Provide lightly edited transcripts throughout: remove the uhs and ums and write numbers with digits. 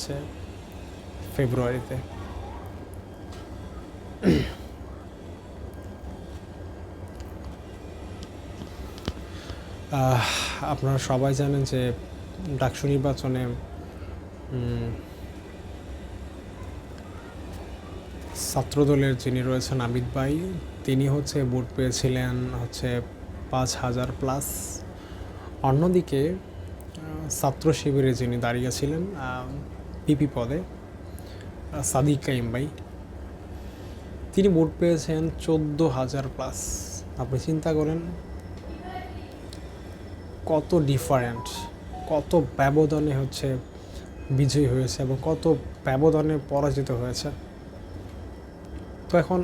হচ্ছে ফেব্রুয়ারিতে। আপনারা সবাই জানেন যে ডাকসু নির্বাচনে ছাত্রদলের যিনি রয়েছেন আবিদ ভাই, তিনি হচ্ছে ভোট পেয়েছিলেন হচ্ছে 5,000+। অন্যদিকে ছাত্র শিবিরে যিনি দাঁড়িয়েছিলেন পিপি পদে সাদিক কাইম ভাই, তিনি ভোট পেয়েছেন 14,000+। আপনি চিন্তা করেন কত ডিফারেন্ট, কত ব্যবধানে হচ্ছে বিজয়ী হয়েছে এবং কত ব্যবধানে পরাজিত হয়েছে। তো এখন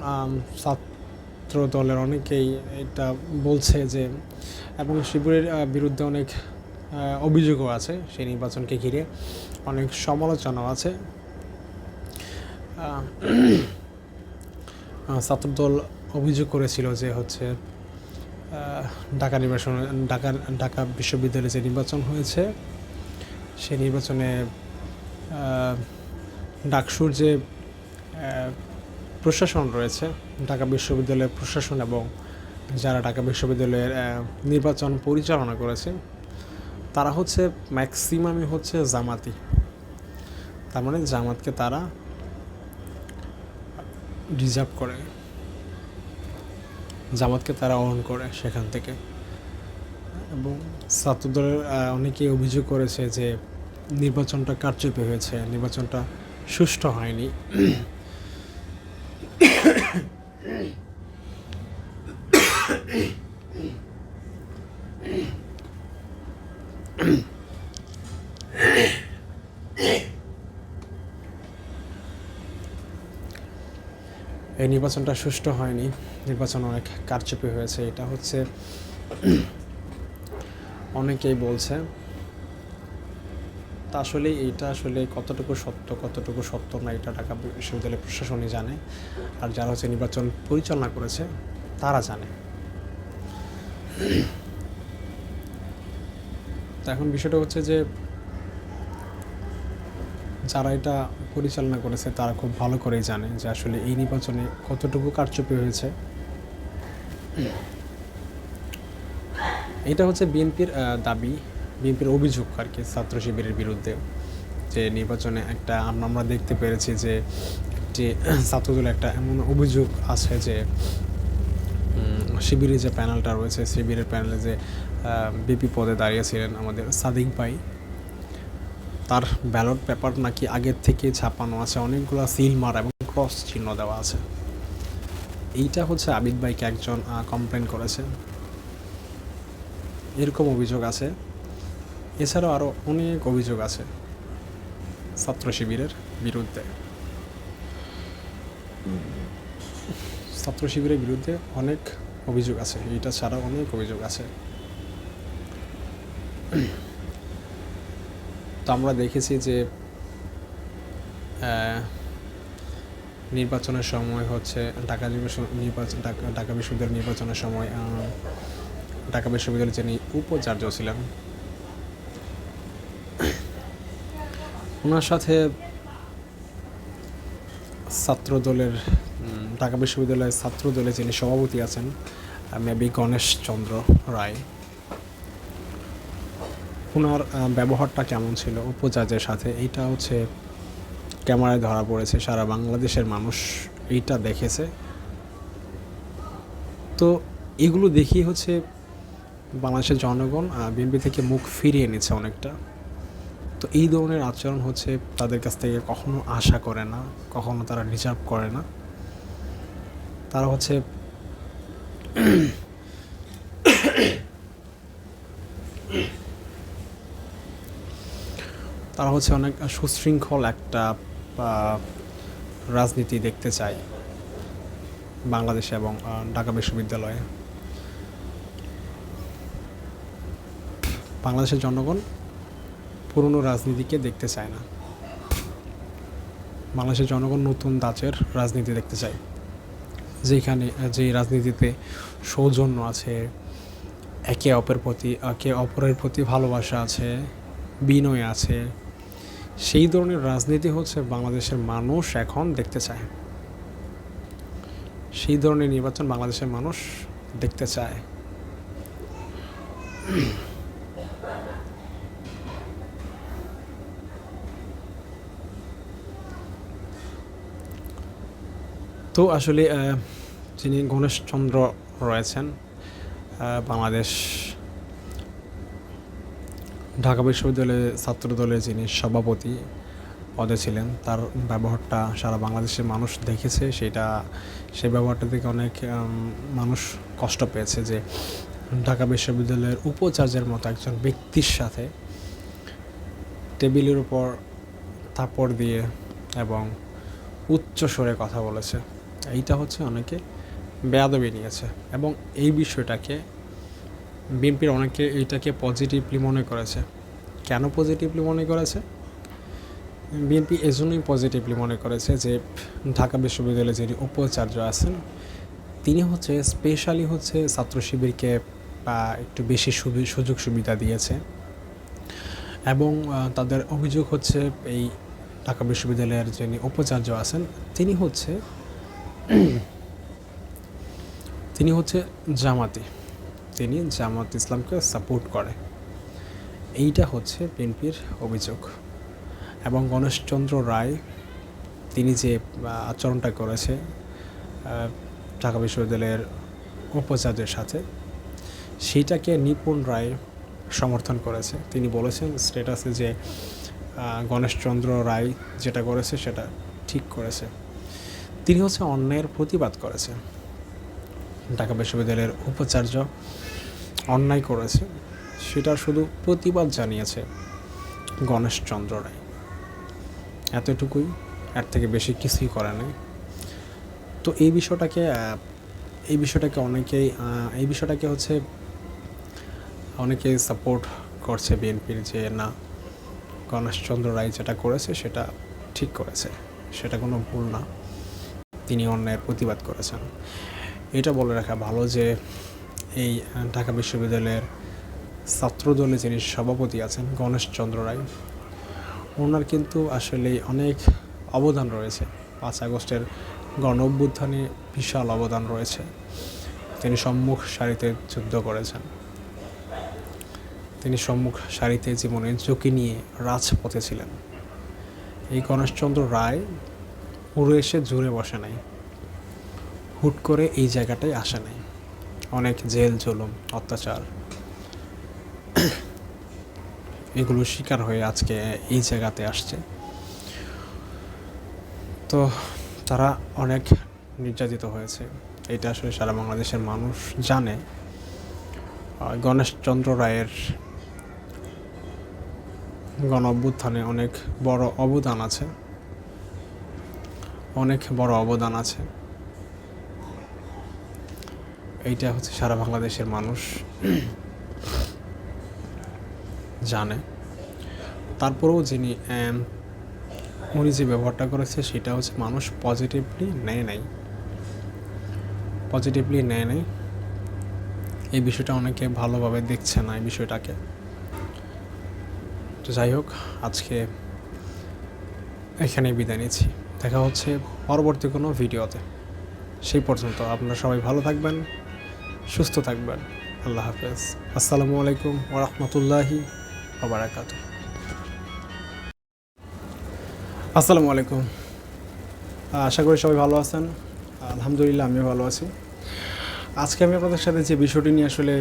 ছাত্র দলের অনেকেই এটা বলছে যে, এবং শিবিরের বিরুদ্ধে অনেক অভিযোগও আছে, সেই নির্বাচনকে ঘিরে অনেক সমালোচনাও আছে। ছাত্রদল অভিযোগ করেছিল যে হচ্ছে ঢাকা বিশ্ববিদ্যালয়ে যে নির্বাচন হয়েছে, সেই নির্বাচনে ডাকসুর যে প্রশাসন রয়েছে, ঢাকা বিশ্ববিদ্যালয়ের প্রশাসন এবং যারা ঢাকা বিশ্ববিদ্যালয়ের নির্বাচন পরিচালনা করেছে, তারা হচ্ছে ম্যাক্সিমামই হচ্ছে জামাতি। তার মানে জামাতকে তারা রিজার্ভ করে, জামাতকে তারা অন করে সেখান থেকে। এবং ছাত্রদলের অনেকেই অভিযোগ করেছে যে নির্বাচনটা কারচুপি হয়েছে, নির্বাচনটা সুষ্ঠু হয়নি। এই নির্বাচনটা সুষ্ঠু হয়নি, নির্বাচন অনেক কারচুপি হয়েছে, এটা হচ্ছে অনেকেই বলছে। তা আসলে এইটা আসলে কতটুকু সত্য না, এটা ঢাকা বিশ্ববিদ্যালয়ের প্রশাসনই জানে, আর যারা হচ্ছে নির্বাচন পরিচালনা করেছে তারা জানে। তো এখন বিষয়টা হচ্ছে যে যারা এটা পরিচালনা করেছে তারা খুব ভালো করেই জানে যে আসলে এই নির্বাচনে কতটুকু কারচুপি হয়েছে। এটা হচ্ছে বিএনপির দাবি, বিএনপির অভিযোগ আর কি ছাত্র শিবিরের বিরুদ্ধে, যে নির্বাচনে একটা আমরা দেখতে পেরেছি যে একটি ছাত্রদলের একটা এমন অভিযোগ আছে যে শিবিরের যে প্যানেলটা রয়েছে, শিবিরের প্যানেলে যে বিপি পদে দাঁড়িয়েছিলেন আমাদের সাদিক ভাই, তার ব্যালট পেপার নাকি আগের থেকে ছাপানো আছে, অনেকগুলো সিল মারা এবং ক্রস চিহ্ন দেওয়া আছে। এইটা হচ্ছে আবিদ ভাইকে একজন কমপ্লেন করেছে, এরকম অভিযোগ আছে। এছাড়াও আরও অনেক অভিযোগ আছে ছাত্র শিবিরের বিরুদ্ধে। ছাত্র শিবিরের বিরুদ্ধে অনেক অভিযোগ আছে, এটা ছাড়াও অনেক অভিযোগ আছে। তো আমরা দেখেছি যে নির্বাচনের সময় হচ্ছে ঢাকা বিশ্ববিদ্যালয় নির্বাচনের সময় ঢাকা বিশ্ববিদ্যালয়ের যিনি উপাচার্য ছিলেন, ওনার সাথে ছাত্রদলের ঢাকা বিশ্ববিদ্যালয়ের ছাত্রদলের যিনি সভাপতি আছেন মেবি গণেশ চন্দ্র রায়, ওনার ব্যবহারটা কেমন ছিল উপাচার্যের সাথে, এইটা হচ্ছে ক্যামেরায় ধরা পড়েছে, সারা বাংলাদেশের মানুষ এইটা দেখেছে। তো এগুলো দেখি হচ্ছে বাংলাদেশের জনগণ বিএনপি থেকে মুখ ফিরিয়ে নিচ্ছে অনেকটা। তো এই ধরনের আচরণ হচ্ছে তাদের কাছ থেকে কখনো আশা করে না, কখনো তারা রিজার্ভ করে না। তারা হচ্ছে অনেক সুশৃঙ্খল একটা রাজনীতি দেখতে চায় বাংলাদেশে এবং ঢাকা বিশ্ববিদ্যালয়ে। বাংলাদেশের জনগণ পুরনো রাজনীতিকে দেখতে চায় না, বাংলাদেশের জনগণ নতুন ধাঁচের রাজনীতি দেখতে চায়, যেখানে যে রাজনীতিতে সৌজন্য আছে, একে অপরের প্রতি ভালোবাসা আছে, বিনয় আছে, সেই ধরনের রাজনীতি হচ্ছে বাংলাদেশের মানুষ এখন দেখতে চায়। সেই ধরনের নির্বাচন বাংলাদেশের মানুষ দেখতে চায়। তো আসলে যিনি গণেশচন্দ্র রয়েছেন, বাংলাদেশ ঢাকা বিশ্ববিদ্যালয়ের ছাত্র দলের যিনি সভাপতি পদে ছিলেন, তার ব্যবহারটা সারা বাংলাদেশের মানুষ দেখেছে। সেই ব্যবহারটা থেকে অনেক মানুষ কষ্ট পেয়েছে যে ঢাকা বিশ্ববিদ্যালয়ের উপাচার্যের মতো একজন ব্যক্তির সাথে টেবিলের উপর থাপড় দিয়ে এবং উচ্চ স্বরে কথা বলেছে। এইটা হচ্ছে অনেকে বেয়াদবি নিয়েছে এবং এই বিষয়টাকে বিএনপির অনেকে এইটাকে পজিটিভলি মনে করেছে। কেন পজিটিভলি মনে করেছে? বিএনপি এজন্যই পজিটিভলি মনে করেছে যে ঢাকা বিশ্ববিদ্যালয়ে যিনি উপাচার্য আছেন, তিনি হচ্ছে স্পেশালি হচ্ছে ছাত্র শিবিরকে একটু বেশি সুযোগ সুবিধা দিয়েছে এবং তাদের অভিযোগ হচ্ছে এই ঢাকা বিশ্ববিদ্যালয়ের যিনি উপাচার্য আছেন তিনি হচ্ছে জামাতি, তিনি জামাত ইসলামকে সাপোর্ট করে। এইটা হচ্ছে বিএনপির অভিযোগ। এবং গণেশচন্দ্র রায় তিনি যে আচরণটা করেছে ঢাকা বিশ্ববিদ্যালয়ের উপাচার্যের সাথে, সেইটাকে নিপুণ রায় সমর্থন করেছে। তিনি বলেছেন স্ট্যাটাসে যে গণেশচন্দ্র রায় যেটা করেছে সেটা ঠিক করেছে। তিনি হচ্ছে অন্যায়ের প্রতিবাদ করেছে। ঢাকা বিশ্ববিদ্যালয়ের উপাচার্য অন্যায় করেছে, সেটার শুধু প্রতিবাদ জানিয়েছে গণেশচন্দ্র রায়। এতটুকুই, এর থেকে বেশি কিছুই করে নাই। তো এই বিষয়টাকে হচ্ছে অনেকেই সাপোর্ট করছে বিএনপির, যে না, গণেশচন্দ্র রায় যেটা করেছে সেটা ঠিক করেছে, সেটা কোনো ভুল না, তিনি অন্যায়ের প্রতিবাদ করেছেন। এটা বলে রাখা ভালো যে এই ঢাকা বিশ্ববিদ্যালয়ের ছাত্রদলে যিনি সভাপতি আছেন গণেশচন্দ্র রায়, ওনার কিন্তু আসলে অনেক অবদান রয়েছে। 5 আগস্টের গণ অভ্যুত্থানে বিশাল অবদান রয়েছে। তিনি সম্মুখ সারিতে যুদ্ধ করেছেন, তিনি সম্মুখ সারিতে জীবনের ঝুঁকি নিয়ে রাজপথে ছিলেন। এই গণেশচন্দ্র রায় উড়ে এসে জুড়ে বসে নাই, হুট করে এই জায়গাটায় আসে নাই। অনেক জেল জুলুম অত্যাচার এগুলো শিকার হয়ে আজকে এই জায়গাতে আসছে। তো তারা অনেক নির্যাতিত হয়েছে, এটা আসলে সারা বাংলাদেশের মানুষ জানে। গণেশচন্দ্র রায়ের গণ অভ্যুত্থানে অনেক বড় অবদান আছে, এইটা হচ্ছে সারা বাংলাদেশের মানুষ জানে। তারপরেও উনি যে ব্যবহারটা করেছে সেটা হচ্ছে মানুষ পজিটিভলি নেয় নাই। এই বিষয়টা অনেকে ভালোভাবে দেখছে না এই বিষয়টাকে। তো যাই হোক, আজকে এখানেই বিদায় নিচ্ছি। দেখা হচ্ছে পরবর্তী কোনো ভিডিওতে। সেই পর্যন্ত আপনারা সবাই ভালো থাকবেন, সুস্থ থাকবেন। আল্লাহ হাফেজ। আসসালামু আলাইকুম ওয়া রাহমাতুল্লাহি ওয়া বারাকাতুহু। আসসালামু আলাইকুম। আশা করি সবাই ভালো আছেন। আলহামদুলিল্লাহ, আমিও ভালো আছি। আজকে আমি আপনাদের সাথে যে বিষয়টি নিয়ে আসলে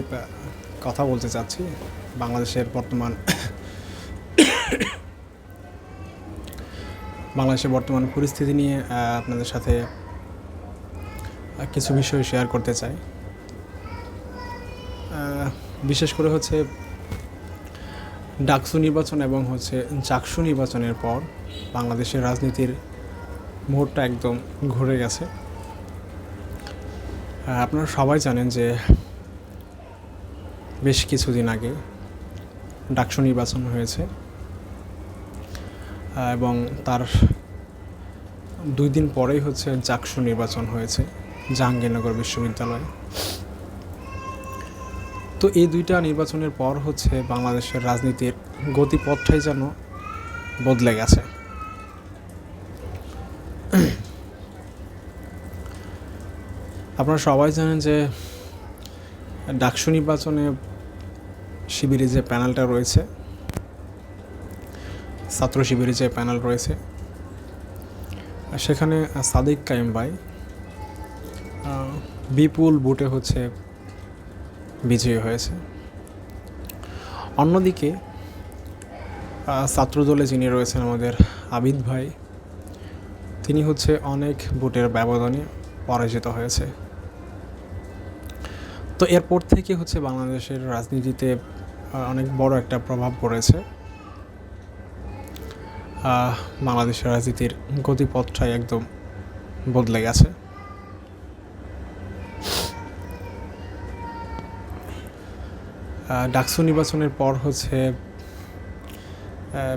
কথা বলতে চাচ্ছি, বাংলাদেশের বর্তমান পরিস্থিতি নিয়ে আপনাদের সাথে কিছু বিষয় শেয়ার করতে চাই। বিশেষ করে হচ্ছে ডাকসু নির্বাচন এবং হচ্ছে জাকসু নির্বাচনের পর বাংলাদেশের রাজনীতির মোড়টা একদম ঘুরে গেছে। আপনারা সবাই জানেন যে বেশ কিছুদিন আগে ডাকসু নির্বাচন হয়েছে এবং তার 2 দিন পরেই হচ্ছে জাকসু নির্বাচন হয়েছে জাহাঙ্গীরনগর বিশ্ববিদ্যালয়ে। তো এই 2টা নির্বাচনের পর হচ্ছে বাংলাদেশের রাজনীতির গতিপথটাই যেন বদলে গেছে। আপনারা সবাই জানেন যে ডাকসু নির্বাচনে শিবিরে যে প্যানেলটা রয়েছে, ছাত্র শিবিরে যে প্যানেল রয়েছে, সেখানে সাদিক কায়েম ভাই বিপুল ভোটে হচ্ছে বিজয়ী হয়েছে। অন্যদিকে ছাত্রদলে যিনি রয়েছেন আমাদের আবিদ ভাই, তিনি হচ্ছে অনেক ভোটের ব্যবধানে পরাজিত হয়েছে। তো এরপর থেকে হচ্ছে বাংলাদেশের রাজনীতিতে অনেক বড় একটা প্রভাব পড়েছে। বাংলাদেশের রাজনীতির গতিপথটাই একদম বদলে গেছে। ডাকসু নির্বাচনের পর হচ্ছে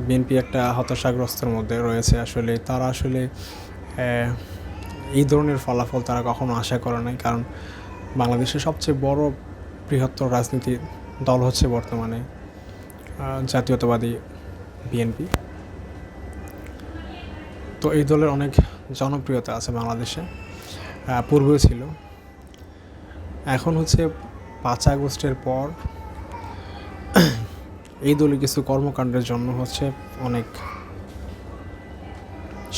বিএনপি একটা হতাশাগ্রস্তের মধ্যে রয়েছে। আসলে তারা আসলে এই ধরনের ফলাফল তারা কখনো আশা করে নাই, কারণ বাংলাদেশের সবচেয়ে বড় বৃহত্তর রাজনীতি দল হচ্ছে বর্তমানে জাতীয়তাবাদী বিএনপি। তো এই দলের অনেক জনপ্রিয়তা আছে বাংলাদেশে, পূর্বেও ছিল। এখন হচ্ছে 5 আগস্টের পর এই দলের কিছু কর্মকাণ্ডের জন্য হচ্ছে অনেক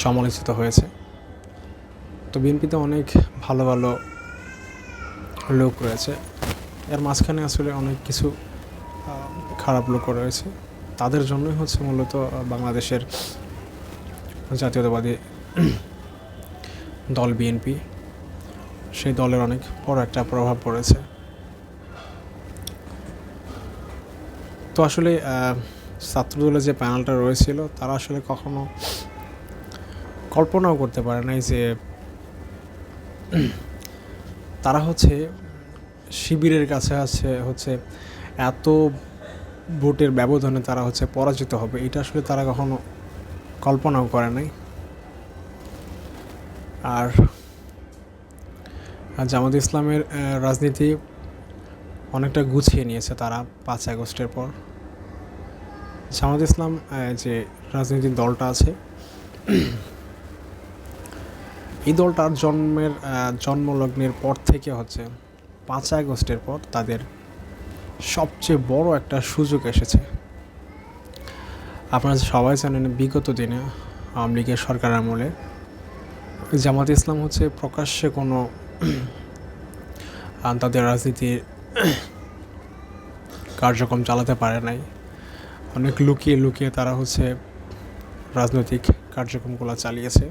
সমালোচিত হয়েছে। তো বিএনপিতে অনেক ভালো ভালো লোক রয়েছে, এর মাঝখানে আসলে অনেক কিছু খারাপ লোকও রয়েছে। তাদের জন্যই হচ্ছে মূলত বাংলাদেশের জাতীয়তাবাদী দল বিএনপি, সেই দলের অনেক বড় একটা প্রভাব পড়েছে। তো আসলে ছাত্রদলের যে প্যানেলটা রয়েছিল, তারা আসলে কখনো কল্পনাও করতে পারে নাই যে তারা হচ্ছে শিবিরের কাছে হচ্ছে এত ভোটের ব্যবধানে তারা হচ্ছে পরাজিত হবে। এটা আসলে তারা কখনো কল্পনাও করে নাই। আর জামাত ইসলামের রাজনীতি অনেকটা গুছিয়ে নিয়েছে তারা 5 আগস্টের পর। জামাত ইসলাম যে রাজনৈতিক দলটা আছে, এই দলটার জন্মলগ্নের পর থেকে হচ্ছে 5 আগস্টের পর তাদের সবচেয়ে বড় একটা সুযোগ এসেছে। আপনারা সবাই জানেন বিগত দিনে আওয়ামী লীগের সরকার আমলে জামাত ইসলাম হচ্ছে প্রকাশ্যে কোনো তাদের রাজনীতির কার্যক্রম চালাতে পারে নাই। অনেক লুকিয়ে লুকিয়ে তারা হচ্ছে রাজনৈতিক কার্যক্রমগুলো চালিয়েছে।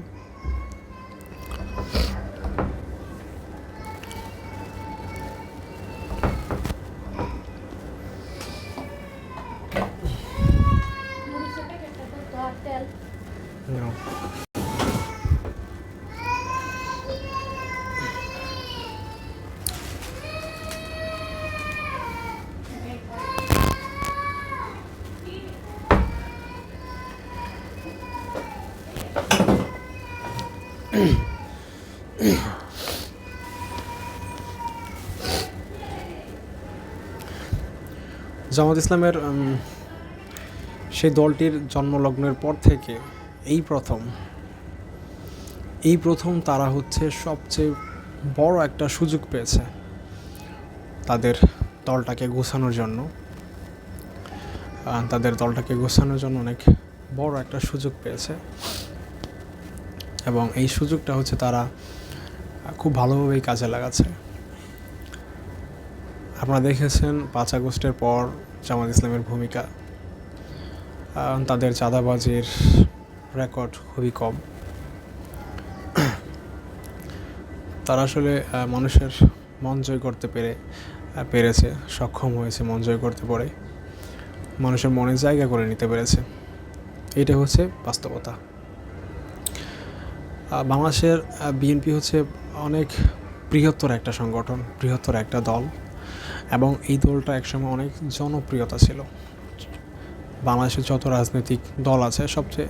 জামাত ইসলামের সেই দলটির জন্মলগ্নের পর থেকে এই প্রথম তারা হচ্ছে সবচেয়ে বড় একটা সুযোগ পেয়েছে তাদের দলটাকে গোছানোর জন্য। অনেক বড় একটা সুযোগ পেয়েছে, এবং এই সুযোগটা হচ্ছে তারা খুব ভালোভাবেই কাজে লাগাচ্ছে। আপনারা দেখেছেন 5 আগস্টের পর জামাত ইসলামের ভূমিকা, তাদের চাঁদাবাজির রেকর্ড খুবই কম। তারা আসলে মানুষের মন জয় করতে পেরেছে, সক্ষম হয়েছে মন জয় করতে পারে, মানুষের মনে জায়গা করে নিতে পেরেছে। এটা হচ্ছে বাস্তবতা। বাংলাদেশের বিএনপি হচ্ছে অনেক বৃহত্তর একটা সংগঠন, বৃহত্তর একটা দল, এবং এই দলটা একসময় অনেক জনপ্রিয়তা ছিল। বাংলাদেশের যত রাজনৈতিক দল আছে সবচেয়ে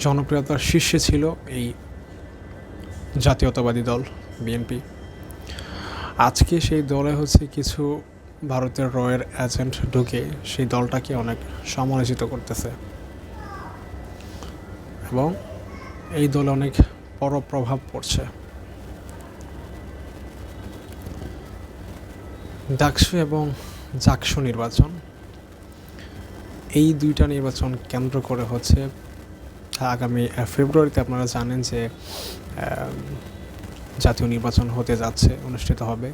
জনপ্রিয়তার শীর্ষে ছিল এই জাতীয়তাবাদী দল বিএনপি। আজকে সেই দলে হচ্ছে কিছু ভারতের রয়ের এজেন্ট ঢুকে সেই দলটাকে অনেক সমালোচিত করতেছে। এবং এই দলে অনেক বড় প্রভাব পড়ছে। ডাকসু এবং জাকসু নির্বাচন, এই দুইটা নির্বাচন কেন্দ্র করে হচ্ছে আগামী ফেব্রুয়ারিতে আপনারা জানেন যে জাতীয় নির্বাচন হতে যাচ্ছে, অনুষ্ঠিত হবে।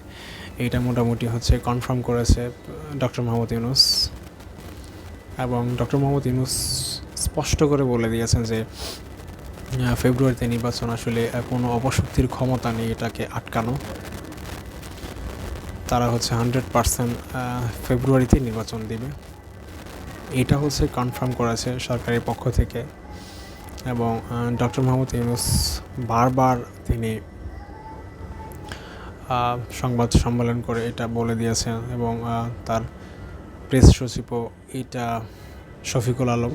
এইটা মোটামুটি হচ্ছে কনফার্ম করেছে ডক্টর মোহাম্মদ ইউনূস, এবং ডক্টর মোহাম্মদ ইউনূস স্পষ্ট করে বলে দিয়েছেন যে ফেব্রুয়ারিতে নির্বাচন আসলে কোনো অপশক্তির ক্ষমতা নেই এটাকে আটকানো। তারা হচ্ছে 100% ফেব্রুয়ারিতে নির্বাচন দিবে, এটা হচ্ছে কনফার্ম করেছে সরকারের পক্ষ থেকে। এবং ডক্টর মোহাম্মদ ইউনূস বারবার তিনি সংবাদ সম্মেলন করে এটা বলে দিয়েছেন, এবং তার প্রেস সচিবও এটা শফিকুল আলম,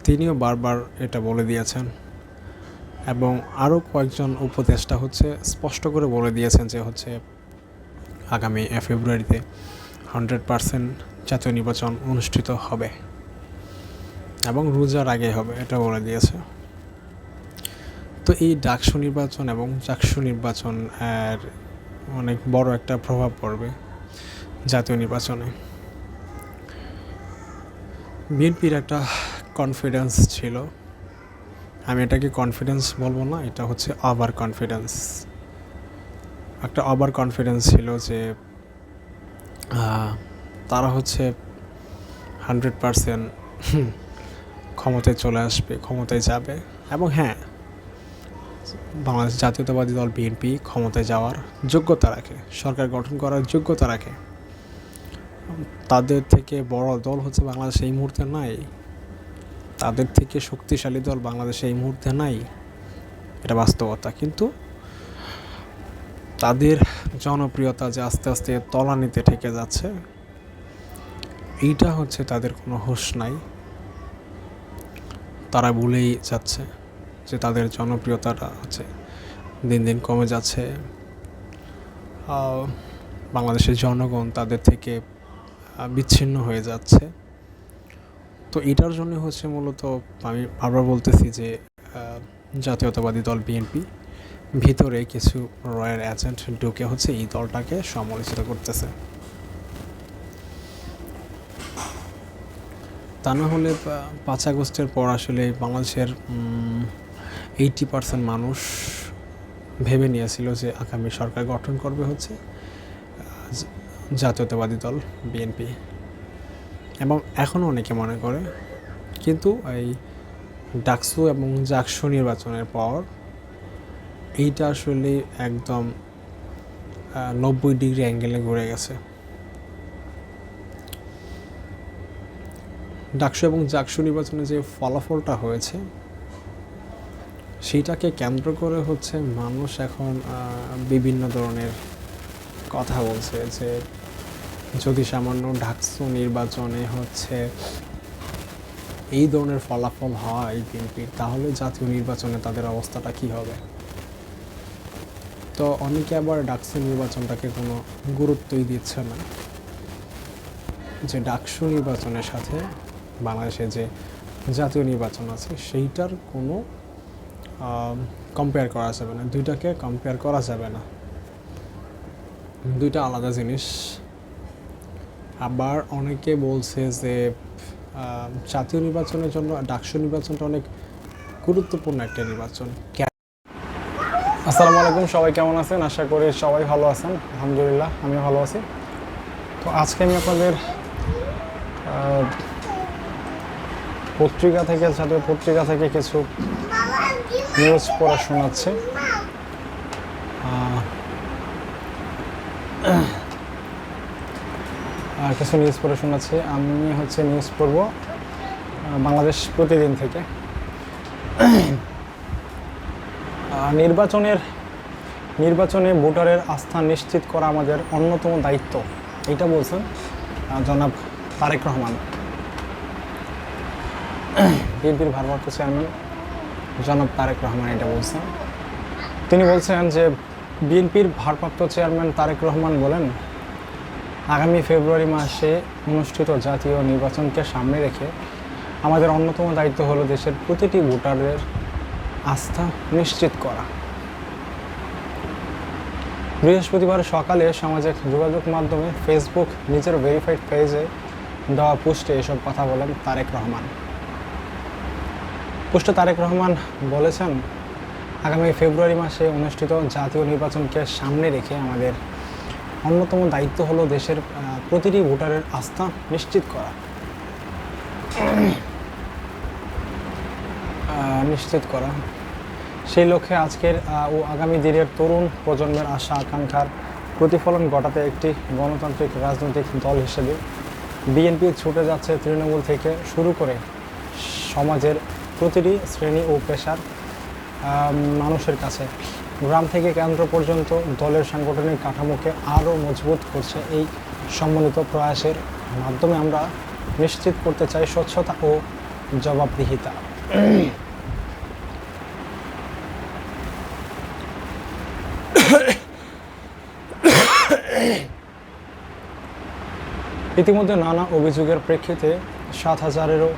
তিনিও বারবার এটা বলে দিয়েছেন। এবং আরও কয়েকজন উপদেষ্টা হচ্ছে স্পষ্ট করে বলে দিয়েছেন যে হচ্ছে আগামী ফেব্রুয়ারিতে 100% জাতীয় নির্বাচন অনুষ্ঠিত হবে এবং রোজার আগে হবে, এটা বলে দিয়েছে। তো এই ডাকসু নির্বাচন এবং জাকসু নির্বাচন অনেক বড় একটা প্রভাব পড়বে জাতীয় নির্বাচনে। বিএনপির একটা কনফিডেন্স ছিল, আমি এটাকে কনফিডেন্স বলবো না, এটা হচ্ছে ওভার কনফিডেন্স। একটা ওভার কনফিডেন্স ছিল যে তারা হচ্ছে 100% ক্ষমতায় চলে আসবে, ক্ষমতায় যাবে। এবং হ্যাঁ, বাংলাদেশ জাতীয়তাবাদী দল বিএনপি ক্ষমতায় যাওয়ার যোগ্যতা রাখে, সরকার গঠন করার যোগ্যতা রাখে। তাদের থেকে বড় দল হচ্ছে বাংলাদেশে এই মুহূর্তে নাই, তাদের থেকে শক্তিশালী দল বাংলাদেশে এই মুহূর্তে নাই, এটা বাস্তবতা। কিন্তু তাদের জনপ্রিয়তা যে আস্তে আস্তে তলানিতে ঠেকে যাচ্ছে, এইটা হচ্ছে তাদের কোনো হুঁশ নাই। তারা ভুলেই যাচ্ছে যে তাদের জনপ্রিয়তাটা হচ্ছে দিন দিন কমে যাচ্ছে। বাংলাদেশের জনগণ তাদের থেকে বিচ্ছিন্ন হয়ে যাচ্ছে। তো এটার জন্য হচ্ছে মূলত আমি আবার বলতেছি যে জাতীয়তাবাদী দল বিএনপি ভিতরে কিছু রয়্যাল এজেন্ট ঢুকে হচ্ছে এই দলটাকে সমালোচিত করতেছে। তা না হলে 5 আগস্টের পর আসলে বাংলাদেশের 80% মানুষ ভেবে নিয়েছিল যে আগামী সরকার গঠন করবে হচ্ছে জাতীয়তাবাদী দল বিএনপি, এবং এখনও অনেকে মনে করে। কিন্তু এই ডাকসু এবং জাকসু নির্বাচনের পর এইটা আসলে একদম 90 ডিগ্রি অ্যাঙ্গেলে ঘুরে গেছে। ডাকসু এবং জাকসু নির্বাচনে যে ফলাফলটা হয়েছে সেইটাকে কেন্দ্র করে হচ্ছে মানুষ এখন বিভিন্ন ধরনের কথা বলছে যে যদি সামান্য ডাকসু নির্বাচনে হচ্ছে এই ধরনের ফলাফল হয় বিএনপির, তাহলে জাতীয় নির্বাচনে তাদের অবস্থাটা কি হবে। তো অনেকে আবার ডাকসু নির্বাচনটাকে কোনো গুরুত্বই দিচ্ছে না, যে ডাকসু নির্বাচনের সাথে বাংলাদেশে যে জাতীয় নির্বাচন আছে সেইটার কোনো কম্পেয়ার করা যাবে না, দুইটাকে কম্পেয়ার করা যাবে না, দুইটা আলাদা জিনিস। আবার অনেকে বলছে যে জাতীয় নির্বাচনের জন্য ডাকসু নির্বাচনটা অনেক গুরুত্বপূর্ণ একটা নির্বাচন। আসসালামু আলাইকুম, সবাই কেমন আছেন? আশা করি সবাই ভালো আছেন। আলহামদুলিল্লাহ, আমি ভালো আছি। তো আজকে আমি আপনাদের পত্রিকা থেকে, জাতীয় পত্রিকা থেকে কিছু নিউজ পড়ে শোনাচ্ছি। কিছু নিউজ পড়ে শোনাচ্ছি। আমি হচ্ছে নিউজ পড়ব বাংলাদেশ প্রতিদিন থেকে। নির্বাচনে ভোটারের আস্থা নিশ্চিত করা আমাদের অন্যতম দায়িত্ব, এটা বলছেন জনাব তারেক রহমান, বিএনপির ভারপ্রাপ্ত চেয়ারম্যান জনাব তারেক রহমান এটা বলছেন। তিনি বলছেন যে বিএনপির ভারপ্রাপ্ত চেয়ারম্যান তারেক রহমান বলেন, আগামী ফেব্রুয়ারি মাসে অনুষ্ঠিত জাতীয় নির্বাচনকে সামনে রেখে আমাদের অন্যতম দায়িত্ব হলো দেশের প্রতিটি ভোটারের আস্থা নিশ্চিত করা। বৃহস্পতিবার সকালে সামাজিক যোগাযোগ মাধ্যমে ফেসবুক নিজের ভেরিফাইড পেজে দেওয়া পোস্টে এসব কথা বলেন তারেক রহমান। পোস্টে তারেক রহমান বলেছেন, আগামী ফেব্রুয়ারি মাসে অনুষ্ঠিত জাতীয় নির্বাচনকে সামনে রেখে আমাদের অন্যতম দায়িত্ব হলো দেশের প্রতিটি ভোটারের আস্থা নিশ্চিত করা। সেই লক্ষ্যে আজকের ও আগামী দিনের তরুণ প্রজন্মের আশা আকাঙ্ক্ষার প্রতিফলন ঘটাতে একটি গণতান্ত্রিক রাজনৈতিক দল হিসেবে বিএনপি ছুটে যাচ্ছে তৃণমূল থেকে শুরু করে সমাজের প্রতিটি শ্রেণী ও পেশার মানুষের কাছে, গ্রাম থেকে কেন্দ্র পর্যন্ত দলের সাংগঠনিক কাঠামোকে আরও মজবুত করছে। এই সম্মিলিত প্রয়াসের মাধ্যমে আমরা নিশ্চিত করতে চাই স্বচ্ছতা ও জবাবদিহিতা। ইতিমধ্যে নানা অভিযোগের প্রেক্ষিতে 7,000-এরও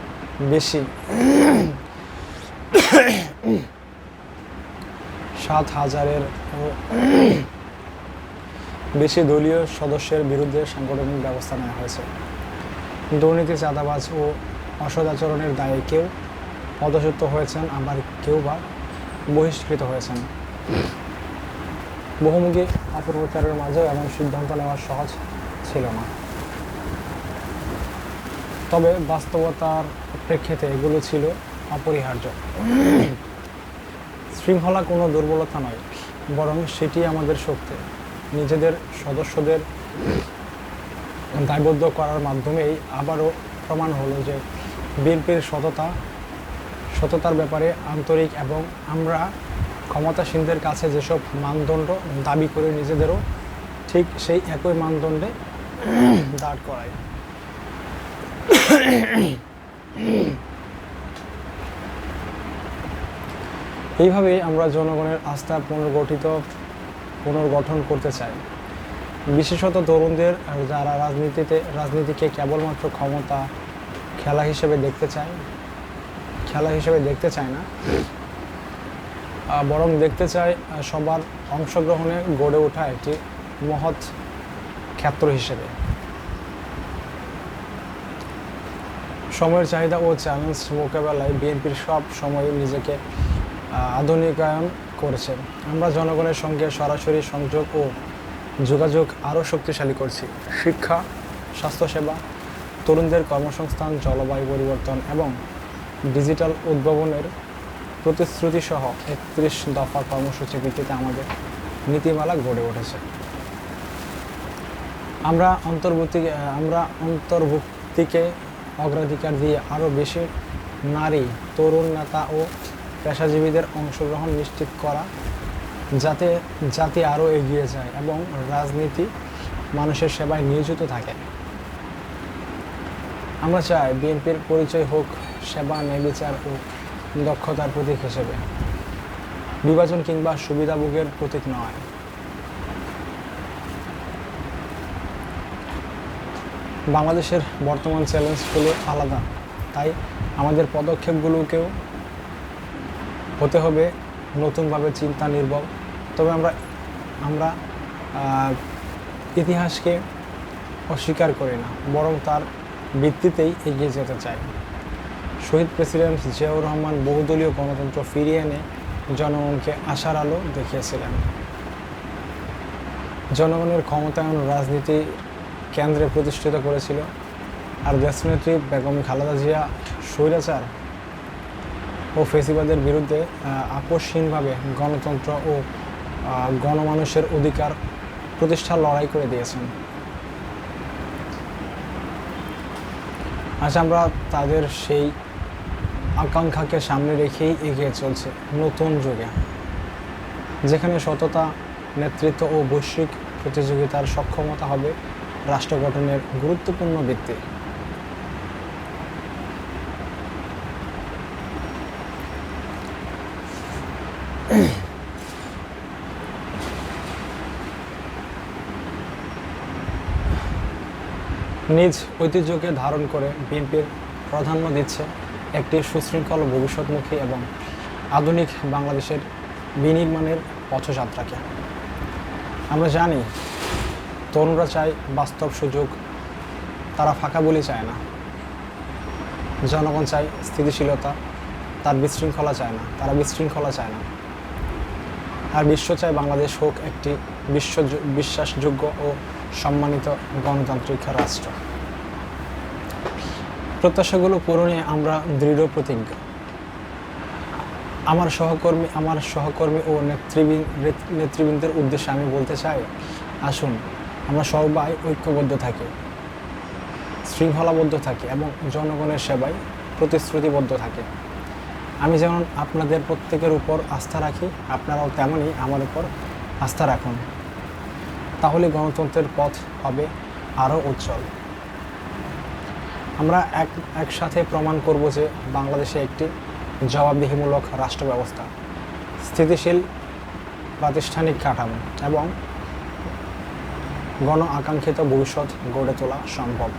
বেশি দলীয় সদস্যের বিরুদ্ধে সাংগঠনিক ব্যবস্থা নেওয়া হয়েছে। দুর্নীতি, চাঁদাবাজ ও অসদাচরণের দায়ে কেউ পদচ্যুত হয়েছেন, আবার কেউ বা বহিষ্কৃত হয়েছেন। বহুমুখী অপপ্রচারের মাঝেও এমন সিদ্ধান্ত নেওয়া সহজ ছিল না, তবে বাস্তবতার প্রেক্ষিতে এগুলো ছিল অপরিহার্য। শৃঙ্খলা কোনো দুর্বলতা নয়, বরং সেটি আমাদের শক্তি। নিজেদের সদস্যদের দায়বদ্ধ করার মাধ্যমেই আবারও প্রমাণ হলো যে বিএনপির সততার ব্যাপারে আন্তরিক, এবং আমরা ক্ষমতাসীনদের কাছে যেসব মানদণ্ড দাবি করে নিজেদেরও ঠিক সেই একই মানদণ্ডে দাঁড় করাই। এইভাবেই আমরা জনগণের আস্থা পুনর্গঠন করতে চাই, বিশেষত তরুণদের, যারা রাজনীতিকে কেবলমাত্র খেলা হিসেবে দেখতে চায় না, বরং দেখতে চায় সবার অংশগ্রহণে গড়ে ওঠা একটি মহৎ ক্ষেত্র হিসেবে। সময়ের চাহিদা ও চ্যালেঞ্জ মোকাবেলায় বিএনপির সব সময় নিজেকে আধুনিকায়ন করেছে। আমরা জনগণের সঙ্গে সরাসরি সংযোগ ও যোগাযোগ আরও শক্তিশালী করছি। শিক্ষা, স্বাস্থ্যসেবা, তরুণদের কর্মসংস্থান, জলবায়ু পরিবর্তন এবং ডিজিটাল উদ্ভাবনের প্রতিশ্রুতিসহ 31 দফা কর্মসূচি ভিত্তিতে আমাদের নীতিমালা গড়ে উঠেছে। আমরা অন্তর্ভুক্তিকে অগ্রাধিকার দিয়ে আরও বেশি নারী, তরুণ নেতা ও পেশাজীবীদের অংশগ্রহণ নিশ্চিত করা, যাতে জাতি আরও এগিয়ে যায় এবং রাজনীতি মানুষের সেবায় নিয়োজিত থাকে। আমরা চাই বিএনপির পরিচয় হোক সেবা, ন্যায়বিচার ও দক্ষতার প্রতীক হিসেবে, বিভাজন কিংবা সুবিধাভোগের প্রতীক নয়। বাংলাদেশের বর্তমান চ্যালেঞ্জগুলো আলাদা, তাই আমাদের পদক্ষেপগুলোকেও হতে হবে নতুনভাবে চিন্তা নির্ভর। তবে আমরা ইতিহাসকে অস্বীকার করি না, বরং তার ভিত্তিতেই এগিয়ে যেতে চাই। শহীদ প্রেসিডেন্ট জিয়াউর রহমান বহুদলীয় গণতন্ত্র ফিরিয়ে এনে জনগণকে আশার আলো দেখিয়েছিলেন। জনগণের ক্ষমতায়ন রাজনীতি কেন্দ্রে প্রতিষ্ঠিত করেছিল, আর দেশনেত্রী বেগম খালেদা জিয়া স্বৈরাচার ও ফেসিবাদের বিরুদ্ধে আপোষহীনভাবে গণতন্ত্র ও গণমানুষের অধিকার প্রতিষ্ঠার লড়াই করে দিয়েছেন। আজ আমরা তাদের সেই আকাঙ্ক্ষাকে সামনে রেখেই এগিয়ে চলছে নতুন যুগে, যেখানে সততা, নেতৃত্ব ও বৈশ্বিক প্রতিযোগিতার সক্ষমতা হবে রাষ্ট্র গঠনের গুরুত্বপূর্ণ ভিত্তি। নিজ ঐতিহ্যকে ধারণ করে বিএনপির প্রাধান্য দিচ্ছে একটি সুশৃঙ্খল ভবিষ্যৎমুখী এবং আধুনিক বাংলাদেশের বিনির্মাণের পথযাত্রাকে। আমরা জানি তরুণরা চায় বাস্তব সুযোগ, তারা ফাঁকা বলি চায় না। জনগণ চায় স্থিতিশীলতা, তার বিশৃঙ্খলা চায় না, তারা বিশৃঙ্খলা চায় না। আর বিশ্ব চায় বাংলাদেশ হোক একটি বিশ্বাসযোগ্য ও সম্মানিত গণতান্ত্রিক রাষ্ট্র। প্রত্যাশাগুলো পূরণে আমরা দৃঢ় প্রতিজ্ঞ। আমার সহকর্মী ও নেতৃবৃন্দের উদ্দেশ্যে আমি বলতে চাই, আসুন আমরা সবাই ঐক্যবদ্ধ থাকি, শৃঙ্খলাবদ্ধ থাকি এবং জনগণের সেবায় প্রতিশ্রুতিবদ্ধ থাকি। আমি যেমন আপনাদের প্রত্যেকের উপর আস্থা রাখি, আপনারাও তেমনই আমার উপর আস্থা রাখুন। তাহলে গণতন্ত্রের পথ হবে আরও উজ্জ্বল। আমরা একসাথে প্রমাণ করব যে বাংলাদেশে একটি জবাবদিহিমূলক রাষ্ট্র ব্যবস্থা, স্থিতিশীল প্রাতিষ্ঠানিক কাঠামো এবং গণ আকাঙ্ক্ষিত ভবিষ্যৎ গড়ে তোলা সম্ভব।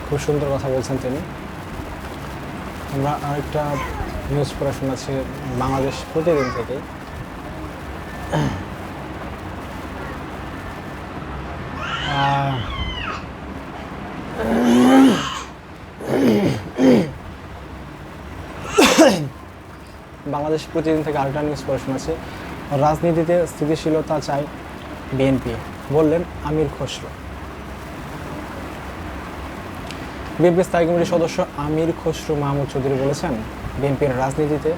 খুব সুন্দর কথা বলছেন তিনি। আমরা আরেকটা নিউজ পড়ে শোনাচ্ছি বাংলাদেশ প্রতিদিন থেকে। বাংলাদেশ প্রতিদিন থেকে আরেকটা নিউজ পড়ে শোনাচ্ছি, রাজনীতিতে স্থিতিশীলতা চাই বিএনপি, বললেন আমির খসরু। বিএনপি স্থায়ী কমিটির সদস্য আমির খসরু মাহমুদ চৌধুরী বলেছেন, বিএনপির রাজনীতিতে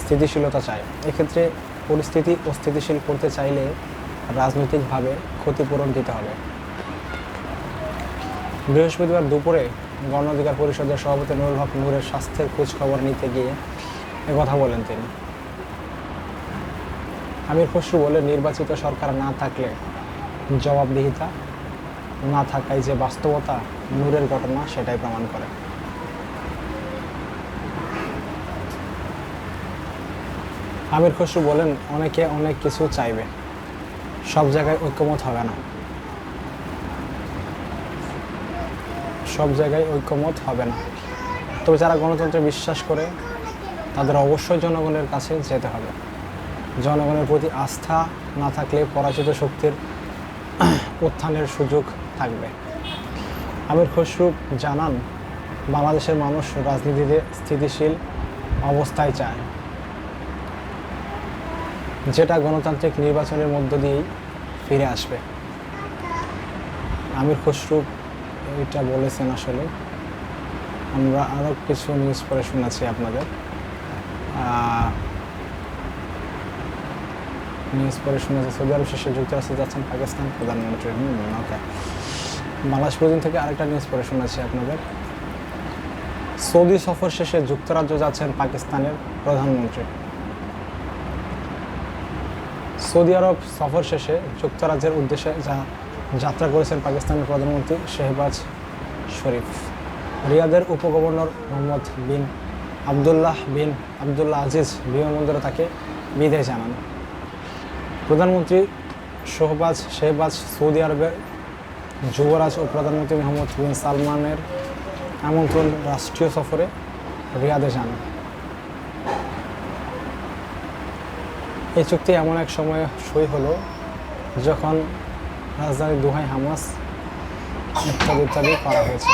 স্থিতিশীলতা চায়। এক্ষেত্রে পরিস্থিতি অস্থিতিশীল করতে চাইলে রাজনৈতিকভাবে ক্ষতিপূরণ দিতে হবে। বৃহস্পতিবার দুপুরে গণ অধিকার পরিষদের সভাপতি নুরুল হক নূরের স্বাস্থ্যের খোঁজ খবর নিতে গিয়ে একথা বলেন তিনি। আমির খসরু বলে, নির্বাচিত সরকার না থাকলে জবাবদিহিতা না থাকায় যে বাস্তবতা নূরের ঘটনা সেটাই প্রমাণ করে। আমির খসরু বলেন, অনেকে অনেক কিছু চাইবে, সব জায়গায় ঐক্যমত হবে না, সব জায়গায় ঐক্যমত হবে না। তবে যারা গণতন্ত্রে বিশ্বাস করে তাদের অবশ্যই জনগণের কাছে যেতে হবে। জনগণের প্রতি আস্থা না থাকলে পরাজিত শক্তির উত্থানের সুযোগ থাকবে। আমির খসরু জানান, বাংলাদেশের মানুষ রাজনীতিতে স্থিতিশীল অবস্থায় চায়, যেটা গণতান্ত্রিক নির্বাচনের মধ্য দিয়েই ফিরে আসবে। আমির খসরু এটা বলেছেন। আসলে আমরা আরও কিছু নিউজ পড়ে শোনাচ্ছি আপনাদের। নিউজ পড়ে শোনাচ্ছি, সৌদি আরব শেষে যুক্তরাষ্ট্রে যাচ্ছেন পাকিস্তান প্রধানমন্ত্রী। ওকে, বাংলাদেশ প্রতিদিন থেকে আরেকটা নিউজ পড়ে শোনাচ্ছি আপনাদের। সৌদি সফর শেষে যুক্তরাজ্য যাচ্ছেন পাকিস্তানের প্রধানমন্ত্রী। সৌদি আরব সফর শেষে যুক্তরাজ্যের উদ্দেশ্যে যাত্রা করেছেন পাকিস্তানের প্রধানমন্ত্রী শেহবাজ শরীফ। রিয়াদের উপগভর্নর মোহাম্মদ বিন আবদুল্লাহ আজিজ বিমানবন্দরে তাকে বিদায় জানান। প্রধানমন্ত্রী শেহবাজ সৌদি আরবের যুবরাজ ও প্রধানমন্ত্রী মোহাম্মদ বিন সালমানের আমন্ত্রণ রাষ্ট্রীয় সফরে রিয়াদে যান। এই চুক্তি এমন এক সময়ে সই হলো যখন রাজধানী দোহায় হামাস ইত্যাদি করা হয়েছে।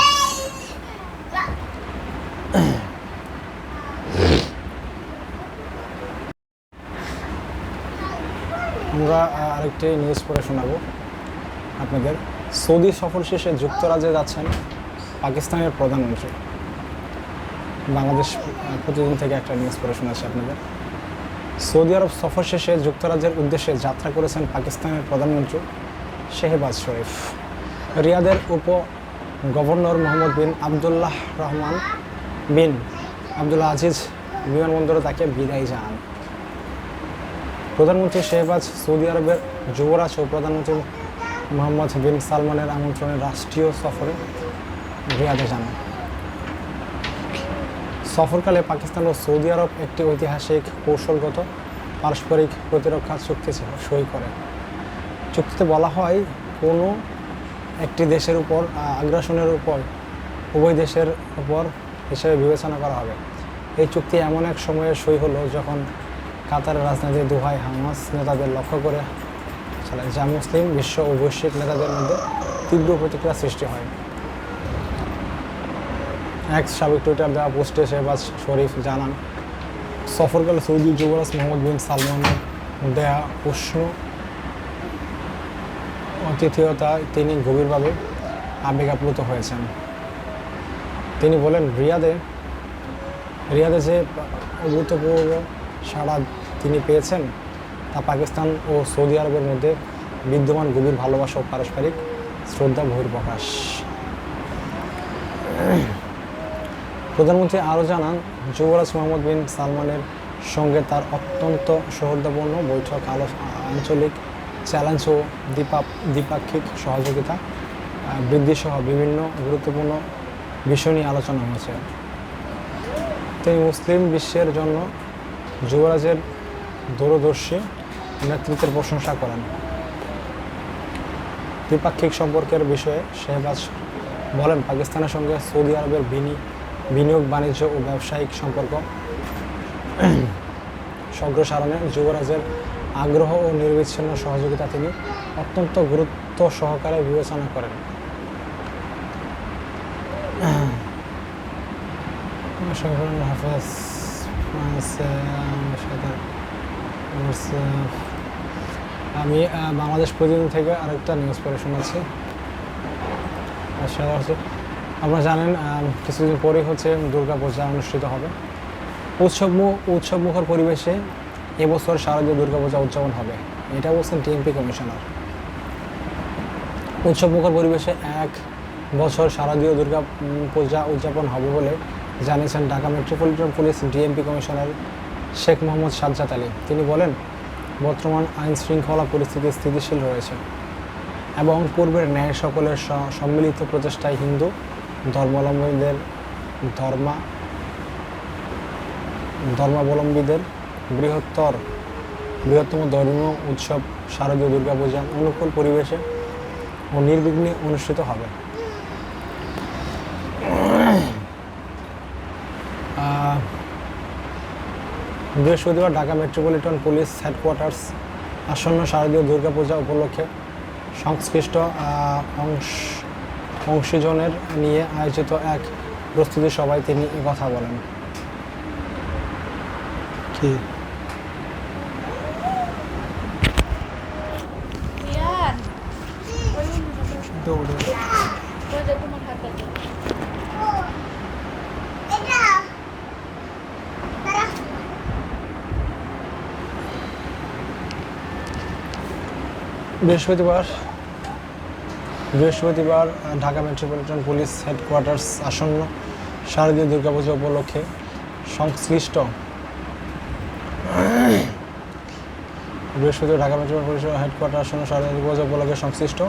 আমরা আরেকটি নিউজ পড়ে শোনাবো আপনাদের। সৌদি সফর শেষে যুক্তরাজ্যে যাচ্ছেন পাকিস্তানের প্রধানমন্ত্রী। বাংলাদেশ প্রতিদিন থেকে একটা নিউজ পড়ে শোনাচ্ছি আপনাদের। সৌদি আরব সফর শেষে যুক্তরাজ্যের উদ্দেশ্যে যাত্রা করেছেন পাকিস্তানের প্রধানমন্ত্রী শেহবাজ শরীফ। রিয়াদের গভর্নর মোহাম্মদ বিন আবদুল্লাহ আজিজ বিমানবন্দরে তাকে বিদায় জানান। প্রধানমন্ত্রী শেহবাজ সৌদি আরবের যুবরাজ ও প্রধানমন্ত্রী মোহাম্মদ বিন সালমানের আমন্ত্রণে রাষ্ট্রীয় সফরে রিয়াদে যান। সফরকালে পাকিস্তান ও সৌদি আরব একটি ঐতিহাসিক কৌশলগত পারস্পরিক প্রতিরক্ষা চুক্তি সই করে। চুক্তিতে বলা হয়, কোনো একটি দেশের উপর আগ্রাসনের উপর উভয় দেশের উপর হিসেবে বিবেচনা করা হবে। এই চুক্তি এমন এক সময়ে সই হলো যখন কাতারের রাজনীতি দোহায় হামাস নেতাদের লক্ষ্য করে চালায়, যা মুসলিম বিশ্ব ও বৈশ্বিক নেতাদের মধ্যে তীব্র প্রতিক্রিয়া সৃষ্টি হয়। এক সাবেক টুইটার দেওয়া পোস্টে শেহবাজ শরীফ জানান, সফরকালে সৌদি যুবরাজ মোহাম্মদ বিন সালমানের দেয়া উষ্ণ আতিথেয়তায় তিনি গভীরভাবে আবেগাপ্লুত হয়েছেন। তিনি বলেন, রিয়াদে যে অভূতপূর্ব সাড়া তিনি পেয়েছেন তা পাকিস্তান ও সৌদি আরবের মধ্যে বিদ্যমান গভীর ভালোবাসা ও পারস্পরিক শ্রদ্ধা বহিঃপ্রকাশ। প্রধানমন্ত্রী আরও জানান, যুবরাজ মোহাম্মদ বিন সালমানের সঙ্গে তার অত্যন্ত সৌহার্দ্যপূর্ণ বৈঠক আঞ্চলিক চ্যালেঞ্জ ও দ্বিপাক্ষিক সহযোগিতা বৃদ্ধিসহ বিভিন্ন গুরুত্বপূর্ণ বিষয় নিয়ে আলোচনা হয়েছে। তিনি মুসলিম বিশ্বের জন্য যুবরাজের দূরদর্শী নেতৃত্বের প্রশংসা করেন। দ্বিপাক্ষিক সম্পর্কের বিষয়ে শেহবাজ বলেন, পাকিস্তানের সঙ্গে সৌদি আরবের বিনিয়োগ, বাণিজ্য ও ব্যবসায়িক সম্পর্ক সম্প্রসারণে যুবরাজের আগ্রহ ও নিরবিচ্ছিন্ন সহযোগিতা তিনি অত্যন্ত গুরুত্ব সহকারে বিবেচনা করেন। আমি বাংলাদেশ প্রতিদিন থেকে আরেকটা নিউজ পড়ে শোনাচ্ছি। আপনারা জানেন কিছুদিন পরেই দুর্গাপূজা অনুষ্ঠিত হবে। উৎসবমুখর পরিবেশে এবছর শারদীয় দুর্গাপূজা উদযাপন হবে, এটা বলছেন টিএমপি কমিশনার। উৎসবমুখর পরিবেশে এক বছর শারদীয় দুর্গাপূজা উদযাপন হবে বলে জানিয়েছেন Dhaka metropolitan police DMP commissioner Sheikh Mohammad Sajjad Ali. তিনি বলেন, বর্তমান আইন শৃঙ্খলা পরিস্থিতি স্থিতিশীল রয়েছে এবং পূর্বের ন্যায় সকলের সম্মিলিত প্রচেষ্টায় হিন্দু ধর্মাবলম্বীদের বৃহত্তম ধর্মীয় উৎসব শারদীয় দুর্গাপূজা অনুকূল পরিবেশে ও নির্বিঘ্নে অনুষ্ঠিত হবে। বৃহস্পতিবার ঢাকা মেট্রোপলিটন পুলিশ হেডকোয়ার্টার্স আসন্ন শারদীয় দুর্গাপূজা উপলক্ষে সংশ্লিষ্ট অংশীজনের নিয়ে আয়োজিত এক প্রস্তুতি সভায় তিনি কথা বলেন। কি বৃহস্পতিবার ঢাকা মেট্রোপলিটন পুলিশ হেডকোয়ার্টার্স আসন্ন শারদীয় দুর্গাপূজা উপলক্ষে সংশ্লিষ্ট ঢাকা মেট্রোপলিটন পুলিশ হেডকোয়ার্টার আসন্ন শারদীয় দুর্গাপূজা উপলক্ষে সংশ্লিষ্ট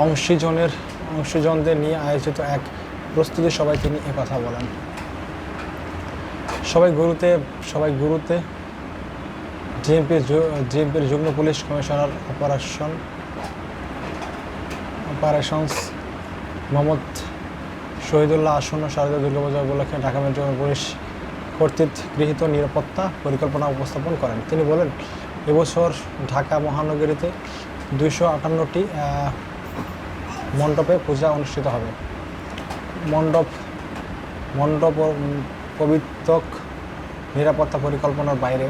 অংশীজনদের নিয়ে আয়োজিত এক প্রস্তুতি সভায় তিনি একথা বলেন। সবাই গুরুতে ডিএমপির যুগ্ম police commissioner operations Mohammad Shahidullah আসন্ন শারদীয় দুর্গাপূজা উপলক্ষে ঢাকা মেট্রোপলিটন পুলিশ কর্তৃক গৃহীত নিরাপত্তা পরিকল্পনা উপস্থাপন করেন। তিনি বলেন, এবছর ঢাকা মহানগরীতে 258টি মণ্ডপে পূজা অনুষ্ঠিত হবে। মণ্ডপ পবিত্রক নিরাপত্তা পরিকল্পনার বাইরে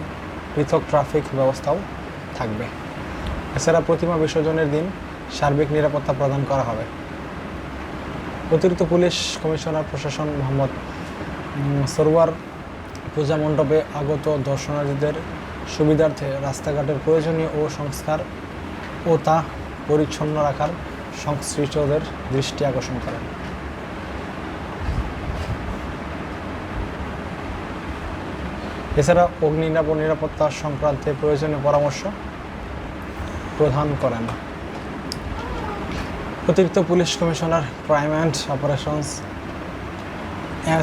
পৃথক ট্রাফিক ব্যবস্থাও থাকবে। এছাড়া প্রতিমা বিসর্জনের দিন সার্বিক নিরাপত্তা প্রদান করা হবে। অতিরিক্ত পুলিশ কমিশনার প্রশাসন মোহাম্মদ সরওয়ার পূজা মণ্ডপে আগত দর্শনার্থীদের সুবিধার্থে রাস্তাঘাটের প্রয়োজনীয় ও সংস্কার ও তা পরিচ্ছন্ন রাখার সংশ্লিষ্টদের দৃষ্টি আকর্ষণ করেন। এছাড়া অগ্নি নিরাপত্তা সংক্রান্তে প্রয়োজনীয় পরামর্শ প্রদান করেন। অতিরিক্ত police commissioner crime and operations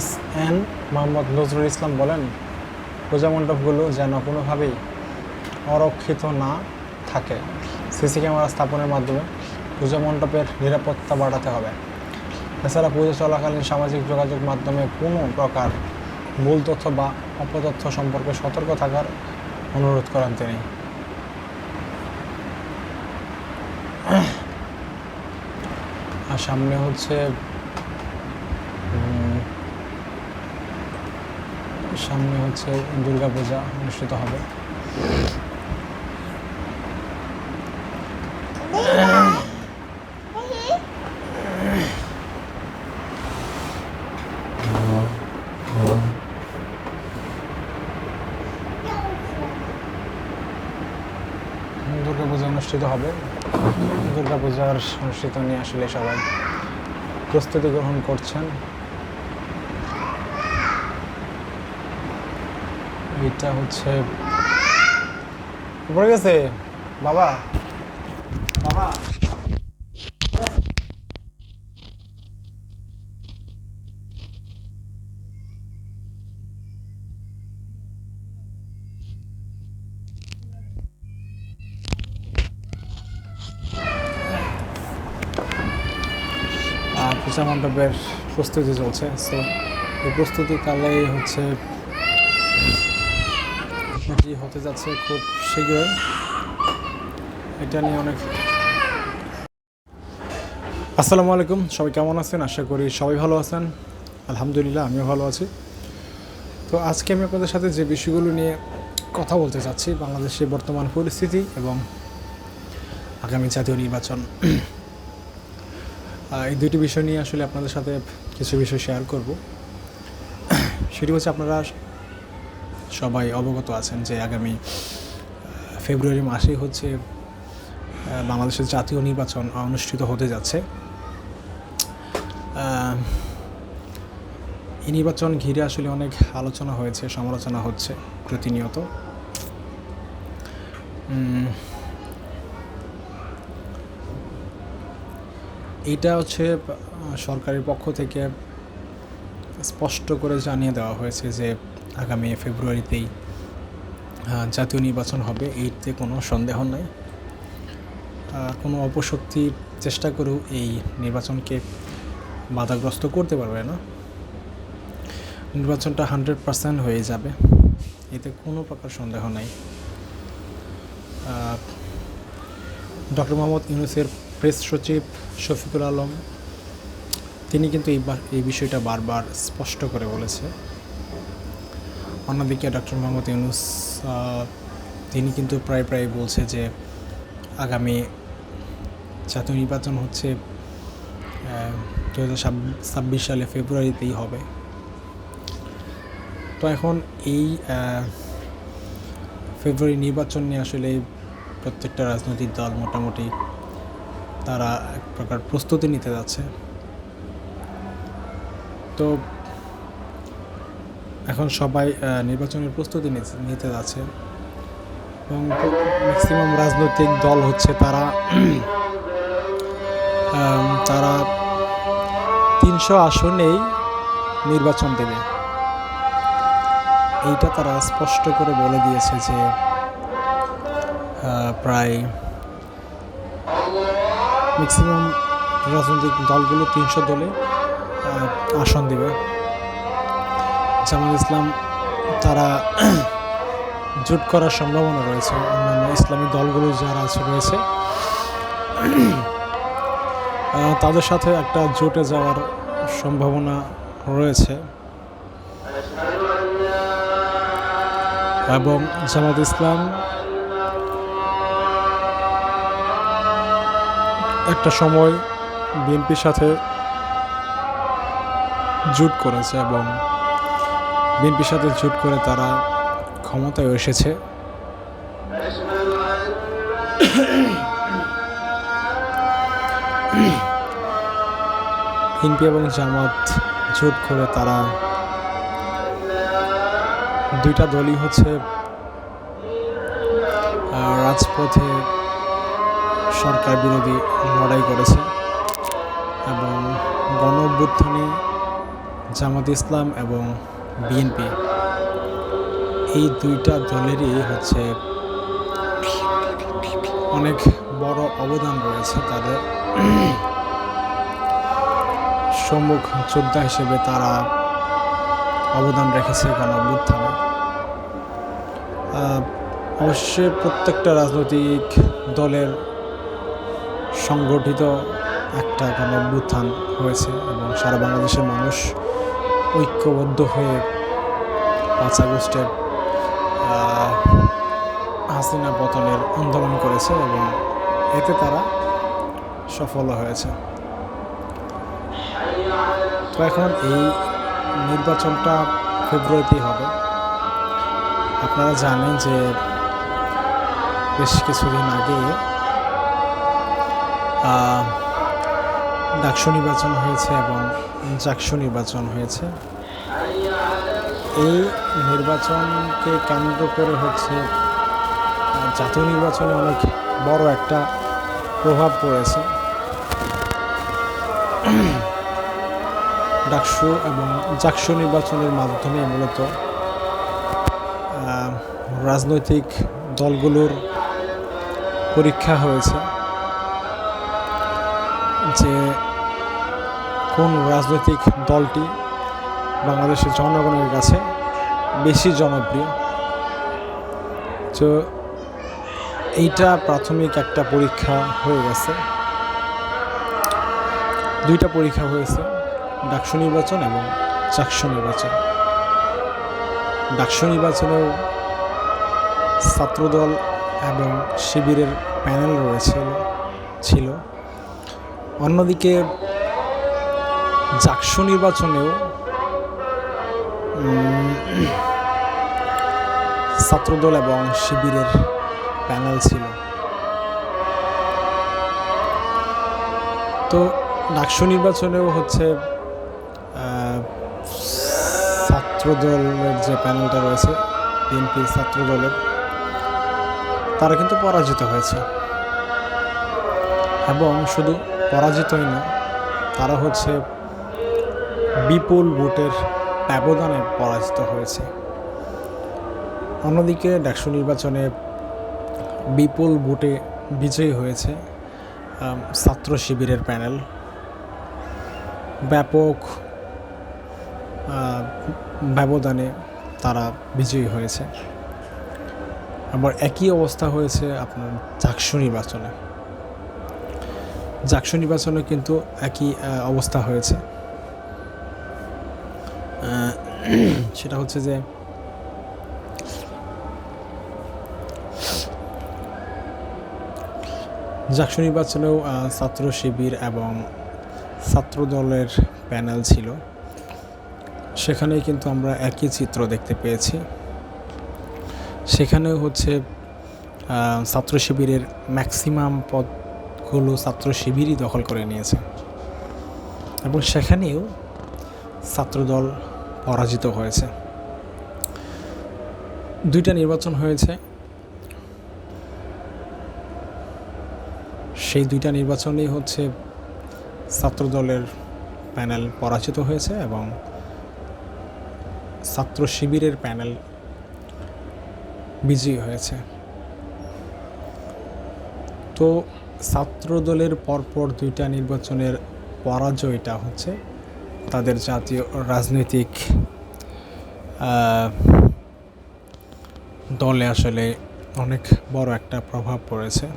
SN Mohammad Nazrul Islam বলেন, পূজা মণ্ডপগুলো যেন কোনোভাবেই অরক্ষিত না থাকে, সিসি ক্যামেরা স্থাপনের মাধ্যমে পূজা মণ্ডপের নিরাপত্তা বাড়াতে হবে। এছাড়া পুজো চলাকালীন সামাজিক যোগাযোগ মাধ্যমে কোনো প্রকার ভুল তথ্য বা অপতথ্য সম্পর্কে সতর্ক থাকার অনুরোধ করেন তিনি। আর সামনে হচ্ছে দুর্গাপূজা অনুষ্ঠিত হবে। দুর্গাপূজা অনুষ্ঠিত হবে। দুর্গাপূজার অনুষ্ঠিত নিয়ে আসলে সবাই প্রস্তুতি গ্রহণ করছেন। এটা হচ্ছে পড়ে গেছে বাবা বাবা পূজা মণ্ডপের প্রস্তুতি চলছে। সো এই প্রস্তুতিকালেই হচ্ছে এটি হতে যাচ্ছে খুব শীঘ্রই। এটা নিয়ে অনেক আসসালামু আলাইকুম, সবাই কেমন আছেন? আশা করি সবাই ভালো আছেন। আলহামদুলিল্লাহ, আমিও ভালো আছি। তো আজকে আমি আপনাদের সাথে যে বিষয়গুলো নিয়ে কথা বলতে চাচ্ছি, বাংলাদেশের বর্তমান পরিস্থিতি এবং আগামী জাতীয় নির্বাচন, এই দুটি বিষয় নিয়ে আসলে আপনাদের সাথে কিছু বিষয় শেয়ার করব। সেটি হচ্ছে, আপনারা সবাই অবগত আছেন যে আগামী ফেব্রুয়ারি মাসেই হচ্ছে বাংলাদেশের জাতীয় নির্বাচন অনুষ্ঠিত হতে যাচ্ছে। এই নির্বাচন ঘিরে আসলে অনেক আলোচনা হয়েছে, সমালোচনা হচ্ছে প্রতিনিয়ত। এইটা হচ্ছে সরকারের পক্ষ থেকে স্পষ্ট করে জানিয়ে দেওয়া হয়েছে যে আগামী ফেব্রুয়ারিতেই জাতীয় নির্বাচন হবে, এইতে কোনো সন্দেহ নাই। কোনো অপশক্তি চেষ্টা করেও এই নির্বাচনকে বাধাগ্রস্ত করতে পারবে না। নির্বাচনটা 100% হয়ে যাবে, এতে কোনো প্রকার সন্দেহ নাই। ডক্টর মোহাম্মদ ইউনূসের প্রেস সচিব শফিকুল আলম তিনি কিন্তু এই বিষয়টা বারবার স্পষ্ট করে বলেছে। অন্যদিকে ডক্টর মোহাম্মদ ইউনূস তিনি কিন্তু প্রায় বলছে যে আগামী জাতীয় নির্বাচন হচ্ছে 2026 সালে ফেব্রুয়ারিতেই হবে। তো এখন এই ফেব্রুয়ারি নির্বাচন নিয়ে আসলে প্রত্যেকটা রাজনৈতিক দল মোটামুটি তারা এক প্রকার প্রস্তুতি নিতে যাচ্ছে। তো এখন সবাই নির্বাচনের প্রস্তুতি নিতে যাচ্ছে এবং ম্যাক্সিমাম রাজনৈতিক দল হচ্ছে তারা 300 আসনেই নির্বাচন দেবে, এইটা তারা স্পষ্ট করে বলে দিয়েছে যে প্রায় ম্যাক্সিমাম রাজনৈতিক দলগুলো 300 দলে আসন দেবে। জামাত ইসলাম তারা জোট করার সম্ভাবনা রয়েছে, অন্যান্য ইসলামী দলগুলো যারা রয়েছে তাদের সাথে একটা জোটে যাওয়ার সম্ভাবনা রয়েছে। এবং জামাত ইসলাম একটা সময় বিএনপির সাথে জোট করেছে এবং বিএনপির সাথে জোট করে তারা ক্ষমতায় এসেছে। বিএনপি এবং জামাত জোট করে তারা দুইটা দলই হচ্ছে রাজপথে সরকার বিরোধী লড়াই করেছে এবং গণ অভ্যুত্থানে জামাত ইসলাম এবং বিএনপি এই দুইটা দলেরই হচ্ছে অনেক বড় অবদান রয়েছে তাদের। সম্মুখ যোদ্ধা হিসেবে তারা অবদান রেখেছে গণ অভ্যুত্থানে। অবশ্যই প্রত্যেকটা রাজনৈতিক দলের সংগঠিত একটা গণ অভ্যুত্থান হয়েছে এবং সারা বাংলাদেশের মানুষ ঐক্যবদ্ধ হয়ে 5 আগস্টের হাসিনা পতনের আন্দোলন করেছে এবং এতে তারা সফল হয়েছে। তো এখন এই নির্বাচনটা ফেব্রুয়ারিতেই হবে। আপনারা জানেন যে বেশ কিছুদিন আগে ডাকসু নির্বাচন হয়েছে এবং জাকসু নির্বাচন হয়েছে। এই নির্বাচনকে কেন্দ্র করে হচ্ছে জাতীয় নির্বাচনে অনেক বড় একটা প্রভাব পড়েছে। ডাকসু এবং জাকসু নির্বাচনের মাধ্যমে মূলত রাজনৈতিক দলগুলোর পরীক্ষা হয়েছে যে কোন রাজনৈতিক দলটি বাংলাদেশের জনগণের কাছে বেশি জনপ্রিয়। তো এইটা প্রাথমিক একটা পরীক্ষা হয়ে গেছে। 2টা পরীক্ষা হয়েছে, ডাকসু নির্বাচন এবং জাকসু নির্বাচন। ডাকসু নির্বাচনেও ছাত্রদল এবং শিবিরের প্যানেল ছিল। অন্যদিকে জাকসু নির্বাচনেও ছাত্রদল এবং শিবিরের প্যানেল ছিল। তো ডাকসু নির্বাচনেও হচ্ছে ছাত্রদলের যে প্যানেলটা রয়েছে, বিএনপি ছাত্রদলের, তারা কিন্তু পরাজিত হয়েছে। এবং শুধু পরাজিতই না, তারা হচ্ছে বিপুল ভোটের ব্যবধানে পরাজিত হয়েছে। অন্যদিকে ডাকসু নির্বাচনে বিপুল ভোটে বিজয়ী হয়েছে ছাত্র শিবিরের প্যানেল। ব্যাপক ব্যবধানে তারা বিজয়ী হয়েছে। আবার একই অবস্থা হয়েছে আপনার জাকসু নির্বাচনে। জাকসু নির্বাচনে কিন্তু একই অবস্থা হয়েছে। সেটা হচ্ছে যে জাকসু নির্বাচনেও ছাত্র শিবির এবং ছাত্র দলের প্যানেল ছিল। সেখানেই কিন্তু আমরা একই চিত্র দেখতে পেয়েছি। সেখানেও হচ্ছে ছাত্র শিবিরের ম্যাক্সিমাম পদগুলো ছাত্র শিবিরই দখল করে নিয়েছে এবং সেখানেও ছাত্রদল পরাজিত হয়েছে। 2টা নির্বাচন হয়েছে। সেই 2টা নির্বাচনেই হচ্ছে ছাত্রদলের প্যানেল পরাজিত হয়েছে এবং ছাত্র শিবিরের প্যানেল বিজয়ী হয়েছে। তো ছাত্রদলের পরপর 2টা নির্বাচনের পরাজয়টা হচ্ছে তাদের জাতীয় রাজনৈতিক দলে আসলে অনেক বড় একটা প্রভাব পড়েছে।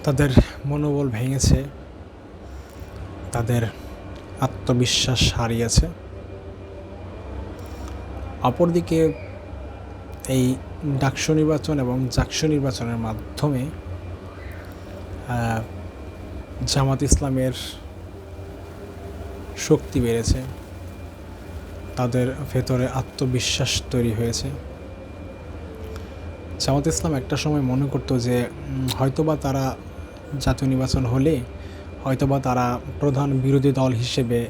তাদের মনোবল ভেঙেছে, তাদের আত্মবিশ্বাস হারিয়েছে। অপরদিকে এই ডাকসু নির্বাচন এবং জাকসু নির্বাচনের মাধ্যমে জামাত ইসলামের শক্তি বেড়েছে, তাদের ভেতরে আত্মবিশ্বাস তৈরি হয়েছে। জামাত ইসলাম একটা সময় মনে করতো যে হয়তোবা তারা জাতীয় নির্বাচন হলে হয়তোবা তারা প্রধান বিরোধী দল হিসেবে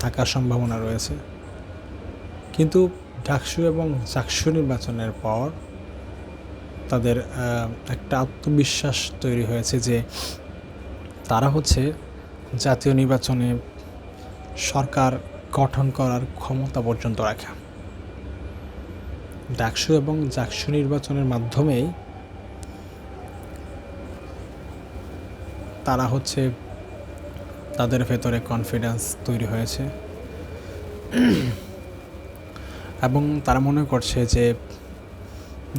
থাকার সম্ভাবনা রয়েছে। কিন্তু ডাকসু এবং জাকসু নির্বাচনের পর তাদের একটা আত্মবিশ্বাস তৈরি হয়েছে যে তারা হচ্ছে জাতীয় নির্বাচনে সরকার গঠন করার ক্ষমতা পর্যন্ত রাখে। ডাকসু এবং জাকসু নির্বাচনের মাধ্যমেই তারা হচ্ছে তাদের ভেতরে কনফিডেন্স তৈরি হয়েছে এবং তারা মনে করছে যে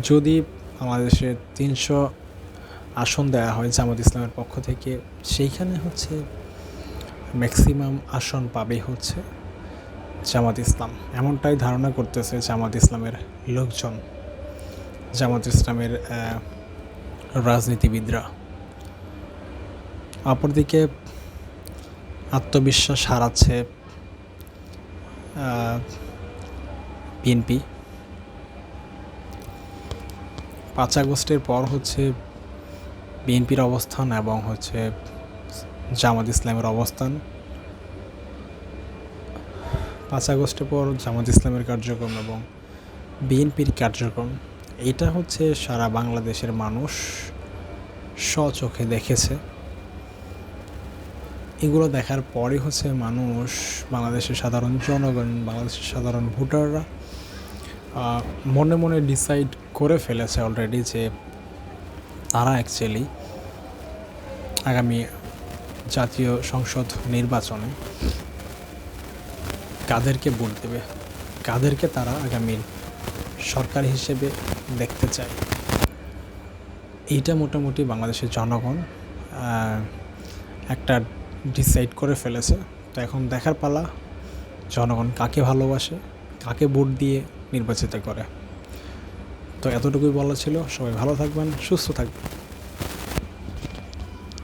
যদি বাংলাদেশে 300 আসন দেওয়া হয় জামাত ইসলামের পক্ষ থেকে, সেইখানে হচ্ছে ম্যাক্সিমাম আসন পাবেই হচ্ছে জামাত ইসলাম। এমনটাই ধারণা করতেছে জামাত ইসলামের লোকজন, জামাত ইসলামের রাজনীতিবিদরা। অপরদিকে আত্মবিশ্বাস হারাচ্ছে বিএনপি। 5 আগস্টের পর হচ্ছে বিএনপির অবস্থান এবং হচ্ছে জামাত ইসলামের অবস্থান। 5 আগস্টের পর জামাত ইসলামের কার্যক্রম এবং বিএনপির কার্যক্রম, এটা হচ্ছে সারা বাংলাদেশের মানুষ স্বচোখে দেখেছে। এগুলো দেখার পরে হচ্ছে মানুষ, বাংলাদেশের সাধারণ জনগণ, বাংলাদেশের সাধারণ ভোটাররা মনে মনে ডিসাইড করে ফেলেছে অলরেডি যে তারা অ্যাকচুয়ালি আগামী জাতীয় সংসদ নির্বাচনে কাদেরকে ভোট দেবে, কাদেরকে তারা আগামীর সরকার হিসেবে দেখতে চায়। এইটা মোটামুটি বাংলাদেশের জনগণ একটা ডিসাইড করে ফেলেছে। তো এখন দেখার পালা জনগণ কাকে ভালোবাসে, কাকে ভোট দিয়ে নির্বাচিত করে। তো এতটুকুই বলা ছিল। সবাই ভালো থাকবেন, সুস্থ থাকবেন।